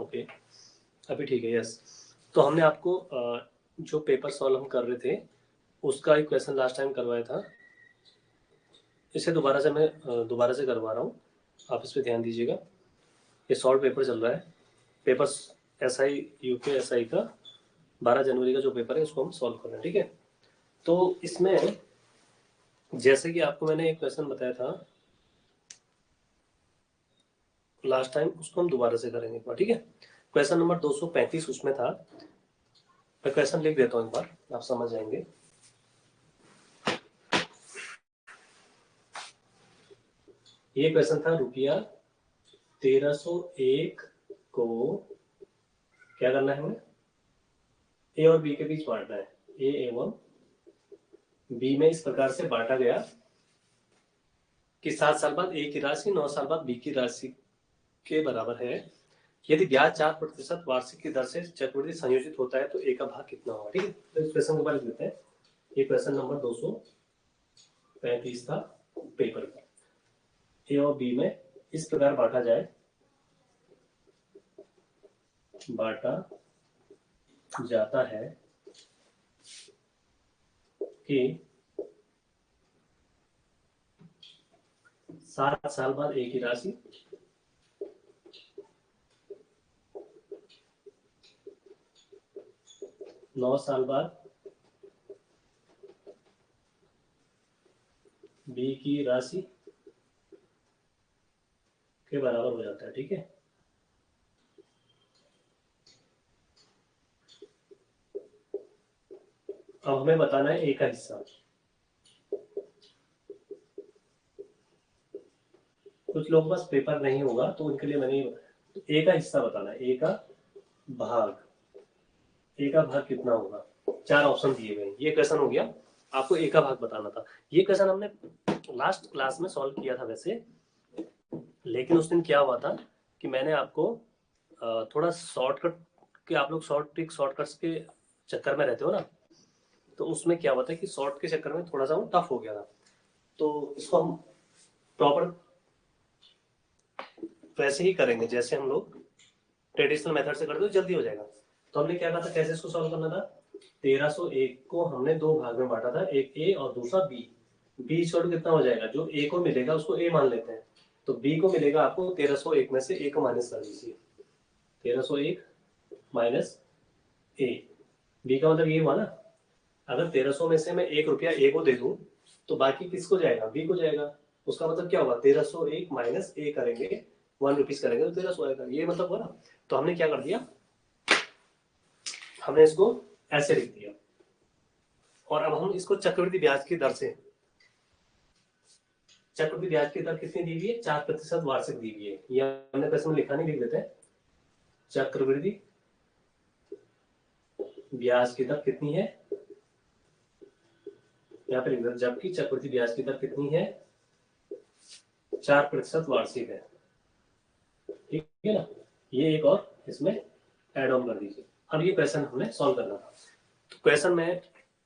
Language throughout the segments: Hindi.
ओके, अभी ठीक है। यस, तो हमने आपको जो पेपर सॉल्व हम कर रहे थे उसका एक क्वेश्चन लास्ट टाइम करवाया था। इसे दोबारा से मैं दोबारा से करवा रहा हूँ, आप इस पर ध्यान दीजिएगा। ये सॉल्व पेपर चल रहा है, पेपर SI यूके SI का 12 जनवरी का जो पेपर है उसको हम सॉल्व कर रहे हैं, ठीक है। तो इसमें जैसे कि आपको मैंने एक क्वेश्चन बताया था लास्ट टाइम, उसको हम दोबारा से करेंगे एक बार, ठीक है। क्वेश्चन नंबर 235 उसमें था। मैं क्वेश्चन लिख देता हूँ एक बार, आप समझ जाएंगे। ये क्वेश्चन था ₹1301 को क्या करना है हमें, ए और बी के बीच बांटना है। ए एवं बी में इस प्रकार से बांटा गया कि 7 साल बाद ए की राशि 9 साल बाद बी की राशि के बराबर है। यदि ब्याज 4% वार्षिक की दर से चक्रवृद्धि संयोजित होता है तो ए का भाग कितना होगा, ठीक है। तो इस क्वेश्चन के बारे में लेते हैं। ये क्वेश्चन नंबर 235 था पेपर का। ए और बी में इस प्रकार बांटा जाता है कि 7 साल बाद ए की राशि 9 साल बाद बी की राशि के बराबर हो जाता है, ठीक है। अब हमें बताना है ए का हिस्सा। कुछ लोगों के पास पेपर नहीं होगा तो उनके लिए मैंने तो ए का हिस्सा बताना है। भाग ए का भाग कितना होगा, 4 ऑप्शन दिए गए। ये क्वेश्चन हो गया, आपको ए का भाग बताना था। ये क्वेश्चन हमने लास्ट क्लास में सॉल्व किया था वैसे, लेकिन उस दिन क्या हुआ था कि मैंने आपको थोड़ा शॉर्टकट कि आप लोग शॉर्टकट्स के चक्कर में रहते हो ना, तो उसमें क्या हुआ था कि शॉर्ट के चक्कर में थोड़ा सा वो टफ हो गया था। तो इसको हम प्रॉपर वैसे ही करेंगे जैसे हम लोग ट्रेडिशनल मेथड से करते हो, जल्दी हो जाएगा। तो हमने क्या कहा था, कैसे इसको सॉल्व करना था। 1301 को हमने 2 भाग में बांटा था, एक ए और दूसरा बी। बी छोड़ कितना हो जाएगा, जो ए को मिलेगा उसको ए मान लेते हैं। तो बी को मिलेगा आपको 1301 में से ए को माइनस कर दीजिए। 1301 माइनस ए, बी का मतलब ये हुआ ना। अगर 1300 में से मैं ₹1 ए को दे दूं तो बाकी किसको जाएगा, बी को जाएगा। उसका मतलब क्या हुआ, 1301 माइनस ए करेंगे, ₹1 करेंगे तो 1300 आएगा। ये मतलब हुआ ना। तो हमने क्या कर दिया, हमने इसको ऐसे लिख दिया। और अब हम इसको चक्रवृद्धि ब्याज की दर से, चक्रवृद्धि ब्याज की दर कितनी दी हुई है, 4% वार्षिक दी हुई है। ये हमने प्रश्न में लिखा नहीं, लिख देते हैं। चक्रवृद्धि ब्याज की दर कितनी है, यहाँ पे लिख देते, जबकि चक्रवृद्धि ब्याज की दर कितनी है, 4% वार्षिक है, ठीक है ना। ये एक और इसमें एड ऑन कर दीजिए। अब ये क्वेश्चन हमें सॉल्व करना था। तो क्वेश्चन में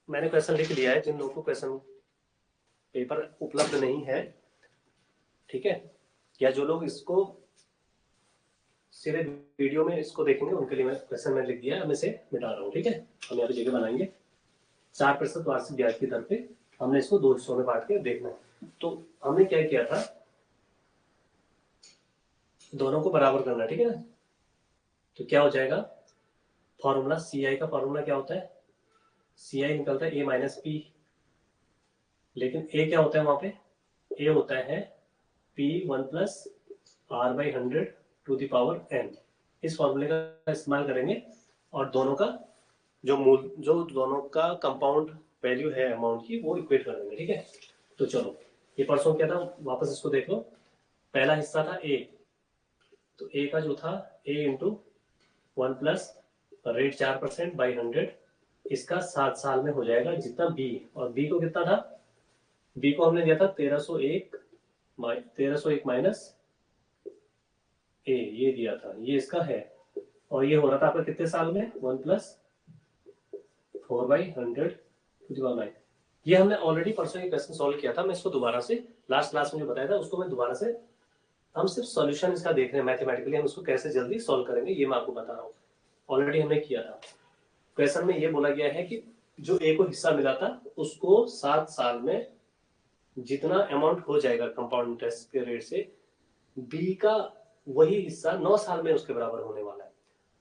मैंने क्वेश्चन लिख लिया है, जिन लोगों को क्वेश्चन पेपर उपलब्ध नहीं है, ठीक है, या जो लोग इसको सीधे वीडियो में इसको देखेंगे उनके लिए मैं क्वेश्चन में लिख दिया, मैं इसे मिटा रहा हूँ, ठीक है। हम यहाँ पे जगह बनाएंगे 4% वार्षिक ब्याज की दर पे, हमने इसको 2 हिस्सों में बांट के देखना है। तो हमने क्या किया था, दोनों को बराबर करना, ठीक है ना। तो क्या हो जाएगा, फॉर्मूला CI का फॉर्मूला क्या होता है, CI निकलता है A माइनस पी, लेकिन A क्या होता है वहां पे, A होता है P1 plus R/100 to the power n। इस फॉर्मूले का इस्तेमाल करेंगे और दोनों का जो दोनों का कंपाउंड वैल्यू है अमाउंट की, वो इक्वेट कर देंगे, ठीक है। तो चलो, ये परसों क्या था, वापस इसको देख लो। पहला हिस्सा था A, तो A का जो था A into 1 plus rate 4% by 100, इसका 7 साल में हो जाएगा जितना B, और B को कितना था, B को हमने दिया था 1301 माइनस ए, ये दिया था, ये इसका है। और ये हो रहा था आपका कितने साल में, 1 प्लस 4/100 टू द पावर 9। ये हमने ऑलरेडी परसों ये क्वेश्चन सॉल्व किया था। मैं इसको दोबारा से लास्ट क्लास में जो बताया था उसको मैं दोबारा से हम सिर्फ सॉल्यूशन इसका देख रहे हैं मैथमेटिकली, हम इसको कैसे जल्दी सॉल्व करेंगे ये मैं आपको बता रहा हूँ। ऑलरेडी हमने किया था। क्वेश्चन में ये बोला गया है कि जो ए को हिस्सा मिला था उसको 7 साल में जितना अमाउंट हो जाएगा कंपाउंड इंटरेस्ट के रेट से, बी का वही हिस्सा 9 साल में उसके बराबर होने वाला है।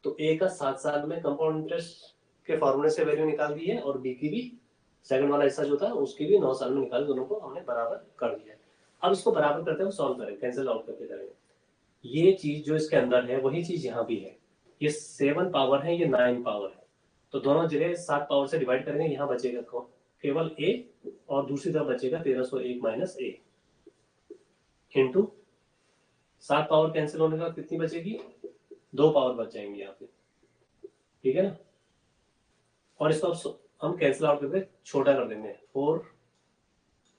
तो ए का 7 साल में कंपाउंड इंटरेस्ट के फॉर्मूले से वैल्यू निकाल दी है, और बी की भी सेकंड वाला हिस्सा जो था उसकी भी 9 साल में निकाल, दोनों को हमने बराबर कर दिया है। अब इसको बराबर करते हैं, सॉल्व करें, कैंसिल आउट करके करेंगे। ये चीज जो इसके अंदर है वही चीज यहाँ भी है। ये 7 पावर है, ये 9 पावर है, तो दोनों जगह 7 पावर से डिवाइड करेंगे, यहाँ बचेगा केवल a, और दूसरी तरफ बचेगा 1301 minus a into 7 power cancel होने के बाद कितनी बचेगी, 2 पावर बच जाएंगी यहाँ पे, ठीक है ना। और इसको अब हम कैंसिल आउट करके छोटा कर देंगे, 4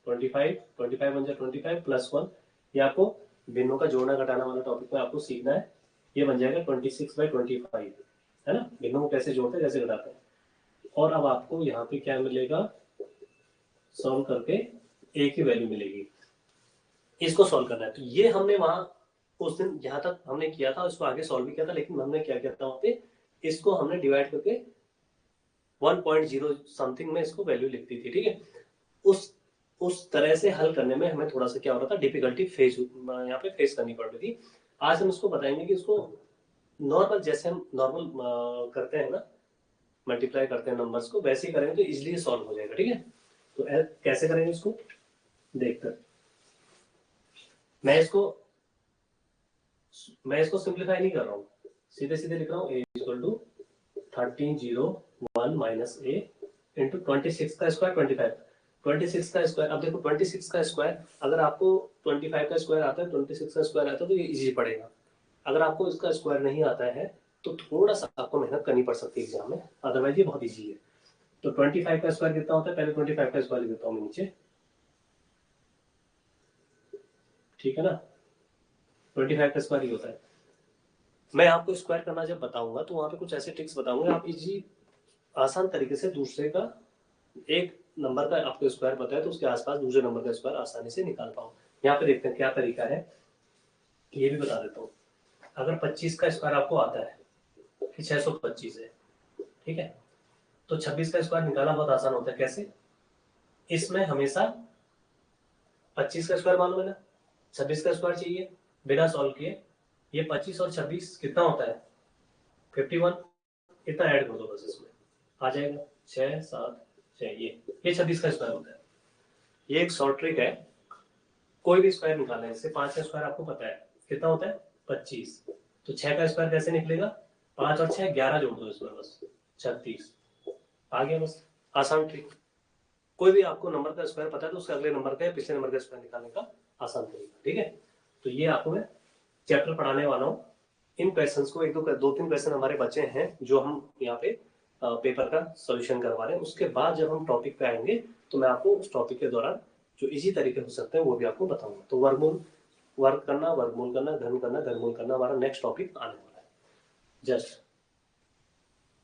25 25 बन जाए 25 प्लस 1, ये आपको भिन्नों का जोड़ना घटाना वाला टॉपिक में आपको सीखना है। ये बन जाएगा 26/25, है ना, भिन्नों को कैसे जोड़ते हैं कैसे घटाते हैं। और अब आपको यहाँ पे क्या मिलेगा, सॉल्व करके ए की वैल्यू मिलेगी, इसको सॉल्व करना है। तो ये हमने वहां उस दिन यहाँ तक हमने किया था, इसको आगे सॉल्व भी किया था, लेकिन हमने क्या किया था वहां पे, इसको हमने डिवाइड करके 1.0 समथिंग में इसको वैल्यू लिखती थी, ठीक है। उस तरह से हल करने में हमें थोड़ा सा क्या हो रहा था, डिफिकल्टी फेस यहाँ पे फेस करनी पड़ रही थी। आज हम इसको बताएंगे कि इसको नॉर्मल, जैसे हम नॉर्मल करते हैं ना, मल्टीप्लाई करते हैं नंबर्स को, वैसे ही करेंगे तो इजिली सॉल्व हो जाएगा, ठीक है। तो कैसे करेंगे इसको देखकर, मैं इसको सिंप्लीफाई नहीं कर रहा हूँ, सीधे सीधे लिख रहा हूँ, a equal to 1301 minus a into 26 का स्क्वायर 26 का स्क्वायर। अब देखो 26 का स्क्वायर, अगर आपको 25 का स्क्वायर आता है, 26 का स्क्वायर आता है तो ये इजी पड़ेगा। अगर आपको इसका स्क्वायर नहीं आता है तो थोड़ा सा आपको मेहनत करनी पड़ सकती है एग्जाम में, अदरवाइज ये बहुत इजी है। तो 25 का स्क्वायर कितना होता है, पहले 25 का स्क्वायर लिख देता हूँ मैं नीचे, ठीक है ना। 25 का स्क्वायर ही होता है। मैं आपको स्क्वायर करना जब बताऊंगा तो वहां पे कुछ ऐसे ट्रिक्स बताऊंगा, आप इजी आसान तरीके से दूसरे का, एक नंबर का आपको स्क्वायर पता है तो उसके आसपास दूसरे नंबर का स्क्वायर आसानी से निकाल पाओ। यहाँ पे देखते हैं क्या तरीका है, ये भी बता देता हूँ। अगर 25 का स्क्वायर आपको आता है कि 625 है, ठीक है, तो 26 का स्क्वायर निकालना बहुत आसान होता है। कैसे, इसमें हमेशा 25 का स्क्वायर मालूम है ना, 26 का स्क्वायर चाहिए बिना सॉल्व किए। ये 25 और 26 कितना होता है, 51, इतना ऐड कर दो बस, इसमें आ जाएगा 6 7 6, ये 26 का स्क्वायर होता है। ये एक शॉर्ट ट्रिक है, कोई भी स्क्वायर निकालना है। इससे 5 का स्क्वायर आपको पता है कितना होता है 25, तो 6 का स्क्वायर कैसे निकलेगा, 5 और 6 11 जोड़ दो इसमें बस 36, आ गया बस, आसान ट्रिक। कोई भी आपको नंबर का स्क्वायर पता है तो उसके अगले नंबर का या पिछले नंबर का स्क्वायर निकालने का आसान तरीका, ठीक है। तो ये आपको मैं चैप्टर पढ़ाने वाला हूँ। इन क्वेश्चंस को एक दो तीन क्वेश्चन हमारे बचे हैं जो हम यहाँ पे पेपर का सॉल्यूशन करवा रहे हैं। उसके बाद जब हम टॉपिक पे आएंगे तो मैं आपको उस टॉपिक के दौरान जो इजी तरीके हो सकते हैं वो भी आपको बताऊंगा। तो वर्ग करना, वर्गमूल करना, घन करना, घनमूल करना हमारा नेक्स्ट टॉपिक आने वाला है। जस्ट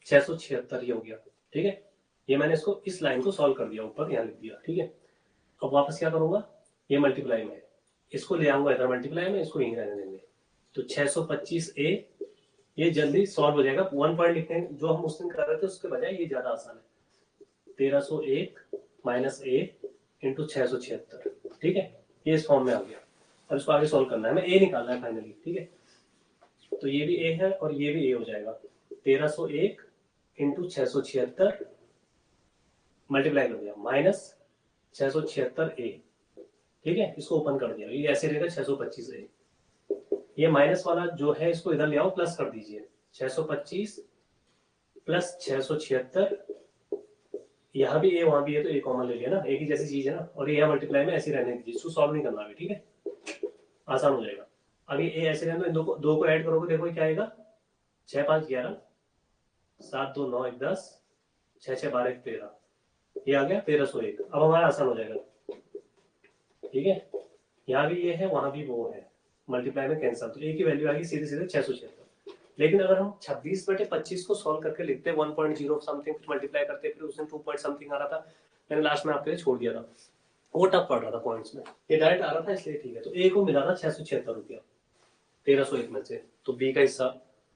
676 ये हो गया, ठीक है। ये मैंने इसको इस लाइन को सॉल्व कर दिया, ऊपर यहाँ लिख दिया, ठीक है। अब वापस क्या करूंगा, ये मल्टीप्लाई में इसको ले आऊंगा इधर मल्टीप्लाई में, इसको यहीं रहने देंगे। तो 625a ये जल्दी सॉल्व हो जाएगा। 1 पॉइंट लिखते हैं, जो हम उस दिन कर रहे थे उसके बजाय ये ज्यादा आसान है। 1301 माइनस a इंटू 676, ठीक है, ये इस फॉर्म में आ गया। अब इसको आगे सॉल्व करना है, हमें a निकालना है फाइनली, ठीक है। तो ये भी a है और ये भी a हो जाएगा। 1301 इंटू 676 मल्टीप्लाई कर दिया माइनस 676a, ठीक है, इसको ओपन कर दिया, ये ऐसे रहेगा 625a। ये माइनस वाला जो है इसको इधर ले आओ, प्लस कर दीजिए, 625 प्लस 676, यहाँ भी ए वहां भी है तो ए कॉमन ले लिया ना, एक ही जैसी चीज है ना, और ये यहाँ मल्टीप्लाई में ऐसे रहने दीजिए, इसको सॉल्व नहीं करना अभी, ठीक है, आसान हो जाएगा। अभी ए ऐसे रहने दो, दो को ऐड करोगे, देखो क्या आएगा, 6 5 11, 7 2 9 1 10, 6 6 12 1 13, ये आ गया 1301। अब हमारा आसान हो जाएगा, ठीक है, यहाँ भी ये है वहां भी वो है, मल्टीप्लाई में कैंसिल, तो ए की वैल्यू आएगी सीधे सीधे 676। लेकिन अगर हम 26/25 को सॉल्व करके लिखते 1.0 समथिंग, फिर मल्टीप्लाई करते, फिर उसमें 2 पॉइंट समथिंग आ रहा था, मैंने लास्ट में आपके लिए छोड़ दिया था, वो टफ पड़ रहा था पॉइंट्स में, ये डायरेक्ट आ रहा था इसलिए ठीक है। तो ए को मिला था 676 रुपया, 1301 में से, तो बी का हिस्सा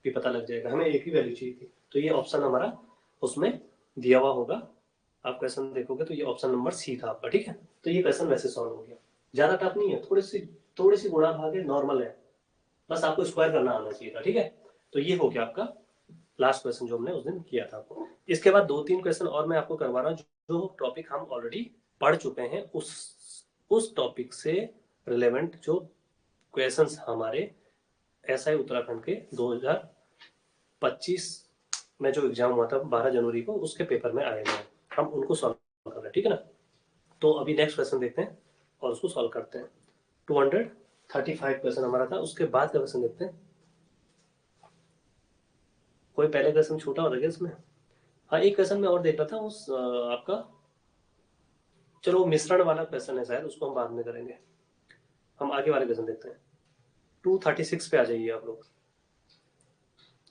भी पता लग जाएगा। हमें एक ही वैल्यू चाहिए थी, तो ये ऑप्शन हमारा उसमें दिया हुआ होगा। आप क्वेश्चन देखोगे तो ये ऑप्शन नंबर सी था आपका, ठीक है। तो ये क्वेश्चन वैसे सॉल्व हो गया, ज्यादा टफ नहीं है, थोड़ी सी गुणा भाग है, नॉर्मल है, बस आपको स्क्वायर करना आना चाहिए था, ठीक है। तो ये हो गया आपका लास्ट क्वेश्चन जो हमने उस दिन किया था आपको। इसके बाद 2-3 क्वेश्चन और मैं आपको करवा रहा हूँ, जो टॉपिक हम ऑलरेडी पढ़ चुके हैं, उस टॉपिक से रिलेवेंट जो क्वेश्चंस हमारे एसआई उत्तराखंड के 2025 में जो एग्जाम हुआ था 12 जनवरी को, उसके पेपर में आए हैं, हम उनको सॉल्व कर रहे हैं, ठीक है ना। तो अभी नेक्स्ट क्वेश्चन देखते हैं और उसको सॉल्व करते हैं। 235 क्वेश्चन हमारा था, उसके बाद का क्वेश्चन देखते हैं। कोई पहले क्वेश्चन छोटा हो रहा है इसमें? हाँ, एक क्वेश्चन में और देख रहा था उस आपका, चलो मिश्रण वाला क्वेश्चन है शायद, उसको हम बाद में करेंगे। हम आगे वाले क्वेश्चन देखते हैं। 236 पे आ जाइए आप लोग।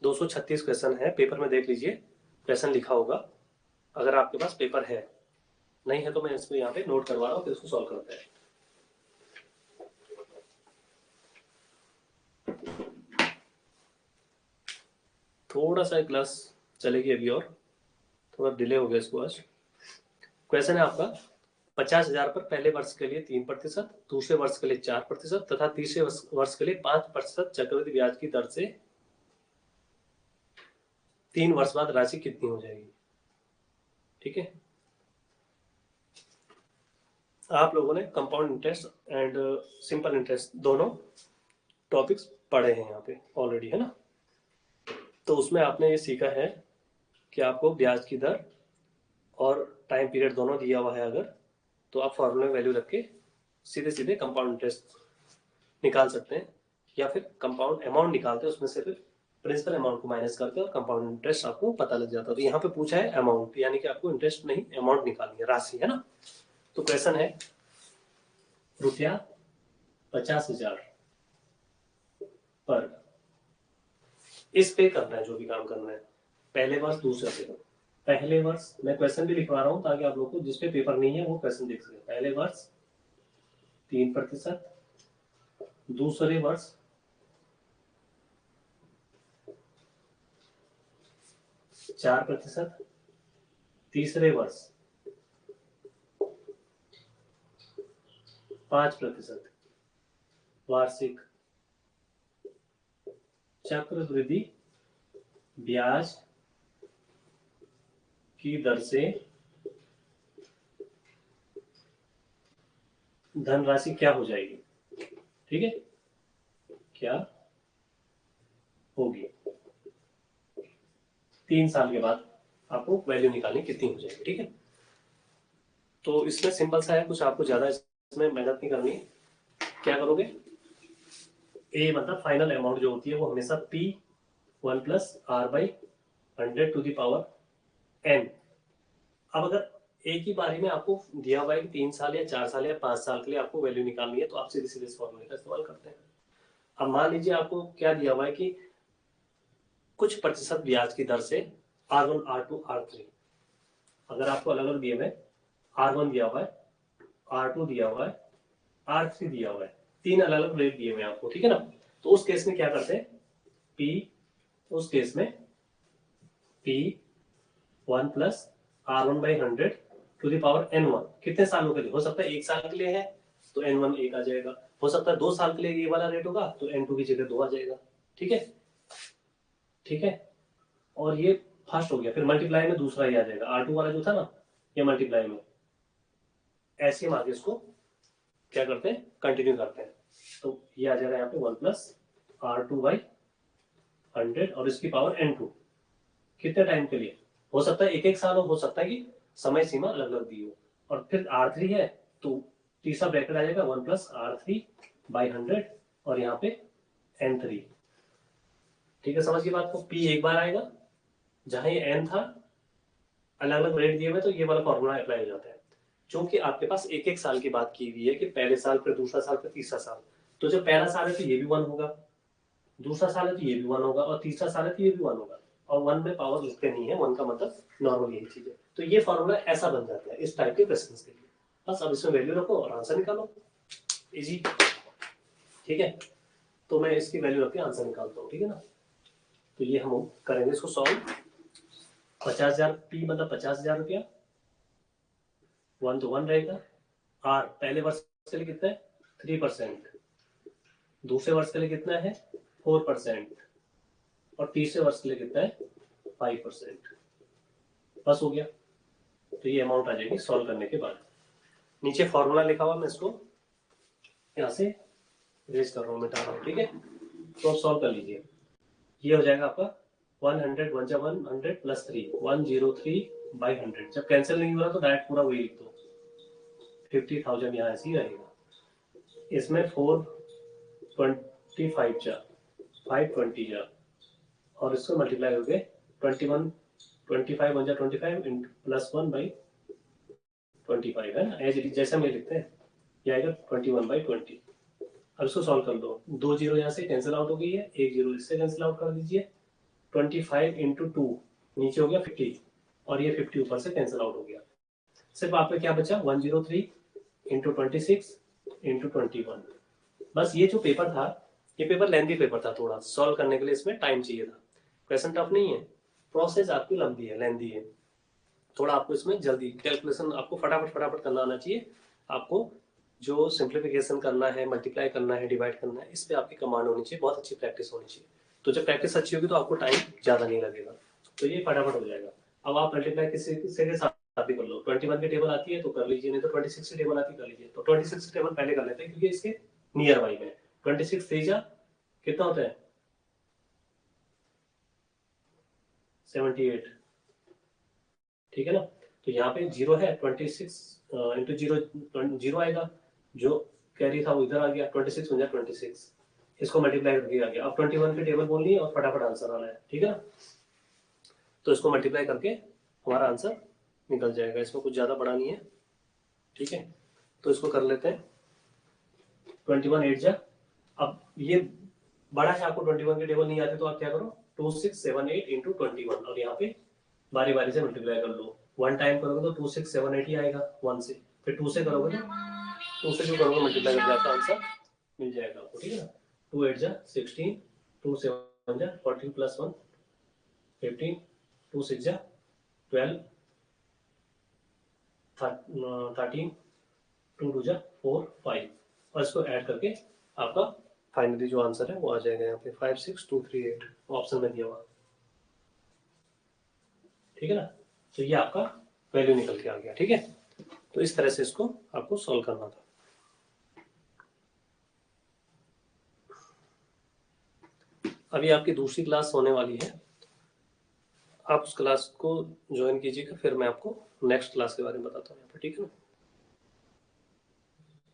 236 क्वेश्चन है, पेपर में देख लीजिए, क्वेश्चन लिखा होगा अगर आपके पास पेपर है, नहीं है तो मैं इसको यहाँ पे नोट करवा रहा हूँ, फिर इसको सॉल्व करते हैं। थोड़ा सा क्लास चलेगी अभी और थोड़ा डिले हो गया इसको आज। क्वेश्चन है आपका, 50,000 पर पहले वर्ष के लिए 3%, दूसरे वर्ष के लिए 4% तथा तीसरे वर्ष के लिए 5% चक्रवृद्धि ब्याज की दर से 3 वर्ष बाद राशि कितनी हो जाएगी, ठीक है। आप लोगों ने compound interest and simple interest दोनों टॉपिक्स पढ़े हैं यहाँ पे ऑलरेडी, है ना। तो उसमें आपने ये सीखा है कि आपको ब्याज की दर और टाइम पीरियड दोनों दिया हुआ है अगर, तो आप फॉर्मूले में वैल्यू रख के सीधे सीधे कंपाउंड इंटरेस्ट निकाल सकते हैं, या फिर कंपाउंड अमाउंट निकालते हैं, उसमें से फिर प्रिंसिपल अमाउंट को माइनस करके और कंपाउंड इंटरेस्ट आपको पता लग जाता है। तो यहाँ पे पूछा है अमाउंट, यानी कि आपको इंटरेस्ट नहीं अमाउंट निकालनी है, राशि, है ना। तो क्वेश्चन है रुपया 50,000 पर इस पे करना है, जो भी काम करना है, पहले वर्ष दूसरे पे। पहले वर्ष मैं क्वेश्चन भी लिखवा रहा हूँ ताकि आप लोग को जिसपे पेपर नहीं है वो क्वेश्चन देख सके। पहले वर्ष 3%, दूसरे वर्ष 4%, तीसरे वर्ष 5% वार्षिक चक्रवृद्धि ब्याज की दर से धनराशि क्या हो जाएगी, ठीक है, क्या होगी। 3 साल के बाद आपको वैल्यू निकालनी कितनी हो जाएगी, ठीक है। तो इसमें सिंपल सा है, कुछ आपको ज्यादा इसमें मेहनत नहीं करनी। क्या करोगे, ए मतलब फाइनल अमाउंट जो होती है वो हमेशा P1 + R/100 to the power n। अब अगर एक ही बारी में आपको दिया हुआ है कि 3 साल या 4 साल या 5 साल के लिए आपको वैल्यू निकालनी है, तो आप सीधे सीधे इस फॉर्मूले का इस्तेमाल करते हैं। अब मान लीजिए आपको क्या दिया हुआ है कि कुछ प्रतिशत ब्याज की दर से R1, R2, R3, अगर आपको अलग अलग दिए हुए, R1 दिया हुआ है, R2 दिया हुआ है, R3 दिया हुआ है, 3 अलग अलग रेट दिए हुए आपको, ठीक है ना। तो उस केस में क्या करते हैं, उस केस में P1 + R1/100 to the power n1 कितने सालों के लिए हो सकता है, 1 साल के लिए है तो n1 1 आ जाएगा, हो सकता है 2 साल के लिए ये वाला रेट होगा तो n2 की जगह 2 आ जाएगा, ठीक है, ठीक है। और ये फर्स्ट हो गया, फिर मल्टीप्लाई में दूसरा ही आ जाएगा, R2 वाला जो था ना, ये मल्टीप्लाई में, ऐसे हम आगे इसको क्या करते हैं, कंटिन्यू करते हैं। तो ये आ जाएगा यहाँ पे 1 + R2/100 और इसकी पावर n2, कितने टाइम के लिए, हो सकता है 1-1 साल हो सकता है कि समय सीमा अलग अलग दी हो। और फिर R3 है तो तीसरा ब्रैकेट आ जाएगा 1 + R3/100 और यहाँ पे n3, ठीक है। समझ की बात को, P एक बार आएगा, जहां ये n था अलग अलग रेट दिए हुए, तो ये वाला फॉर्मूला अप्लाई हो जाता है। क्योंकि आपके पास 1-1 साल की बात की हुई है कि पहले साल, फिर दूसरा साल, फिर तीसरा साल, तो जब पहला साल है तो ये भी 1 होगा, दूसरा साल है तो ये भी 1 होगा, और तीसरा साल है तो ये भी 1 होगा, और 1 में पावर लिखते नहीं है, 1 का मतलब नॉर्मल यही चीज है। तो ये फॉर्मूला ऐसा बन जाता है इस टाइप के क्वेश्चन के लिए। बस अब इसमें वैल्यू रखो और आंसर निकालो, इजी, ठीक है। तो मैं इसकी वैल्यू रख के आंसर निकालता हूँ, ठीक है ना। तो ये हम करेंगे इसको सॉल्व। 50,000 पी मतलब 50,000 रुपया, 1 तो 1 रहेगा। आर पहले वर्ष के लिए कितना है 3%, दूसरे वर्ष के लिए कितना है 4%, और तीसरे वर्ष के लिए कितना है 5%। बस हो गया। तो ये अमाउंट आ जाएगी सॉल्व करने के बाद। नीचे फॉर्मूला लिखा हुआ, मैं इसको यहाँ से रेज कर रहा हूँ, मिटा रहा हूँ, ठीक है। तो आप सॉल्व कर लीजिए। ये हो जाएगा आपका 100 1 100 प्लस 3 103/100। जब कैंसिल नहीं हो रहा तो डायरेक्ट पूरा वही लिख दो। 50,000 यहाँ ऐसे ही रहेगा। इसमें 425 जा 520 जा, और इसको मल्टीप्लाई करके 21 25 1 जा 25 प्लस 1/25 है ना, जैसे हम ये लिखते हैं। ये आएगा 21/20। अब इसको सॉल्व कर दो। 2 जीरो यहाँ से कैंसिल आउट हो गई है, 1 जीरो इससे कैंसिल आउट कर दीजिए। 25 इंटू 2 नीचे हो गया 50, और ये 50 ऊपर से कैंसिल आउट हो गया। सिर्फ आपका क्या बचा 103 इंटू 26 इंटू 21। बस ये जो पेपर था, ये पेपर लेंथी पेपर था, थोड़ा सॉल्व करने के लिए इसमें टाइम चाहिए था। क्वेश्चन टफ नहीं है, प्रोसेस आपकी लंबी है, लेंथी है। थोड़ा आपको इसमें जल्दी कैलकुलेशन आपको फटाफट करना आना चाहिए। आपको जो सिंप्लीफिकेशन करना है, मल्टीप्लाई करना है, डिवाइड करना है, इस पर आपकी कमांड होनी चाहिए, बहुत अच्छी प्रैक्टिस होनी चाहिए। तो जब प्रैक्टिस अच्छी होगी तो आपको टाइम ज़्यादा नहीं लगेगा, तो ये फटाफट हो जाएगा। अब आप मल्टीप्लाई किसी के साथ भी कर लो। 21 की टेबल आती है तो कर लीजिए, नहीं तो 26 की टेबल आती है कर लीजिए। तो 26 की टेबल पहले कर लेते हैं क्योंकि इसके नियर बाई में 26 3 कितना होता है 78, ठीक है ना। तो यहाँ पे जीरो है, 26 इंटू जीरो आएगा, जो कैरी था वो इधर आ गया, 26 बन 26, इसको मल्टीप्लाई करके आ गया। अब 21 की टेबल बोलनी है और फटाफट आंसर आना है, ठीक है ना। तो इसको मल्टीप्लाई करके हमारा आंसर निकल जाएगा, इसमें कुछ ज़्यादा बड़ा नहीं है, ठीक है। तो इसको कर लेते हैं 21 8 जा। अब ये बड़ा है, आपको 21 की टेबल नहीं आती तो आप क्या करो 2678 इंटू 21, और यहाँ पे बारी बारी से मल्टीप्लाई कर लो। 1 टाइम करोगे तो 2678 ही आएगा 1 से, फिर 2 से करोगे तो 2 से जो करोगे मल्टीप्लाई करके आपका आंसर मिल जाएगा आपको, ठीक है ना। 2 8 जा 16, 2 7 जा 14 प्लस 1 15, 2 6 जा 12, 13, 2 2 जा 4 5, और इसको ऐड करके आपका फाइनली जो आंसर है वो आ जाएगा यहाँ पे 56238 ऑप्शन में दिया हुआ, ठीक है ना। तो ये आपका वैल्यू निकल के आ गया, ठीक है। तो इस तरह से इसको आपको सॉल्व करना था। अभी आपकी दूसरी क्लास होने वाली है, आप उस क्लास को ज्वाइन कीजिएगा, फिर मैं आपको नेक्स्ट क्लास के बारे में बताता हूँ यहाँ पर, ठीक है ना।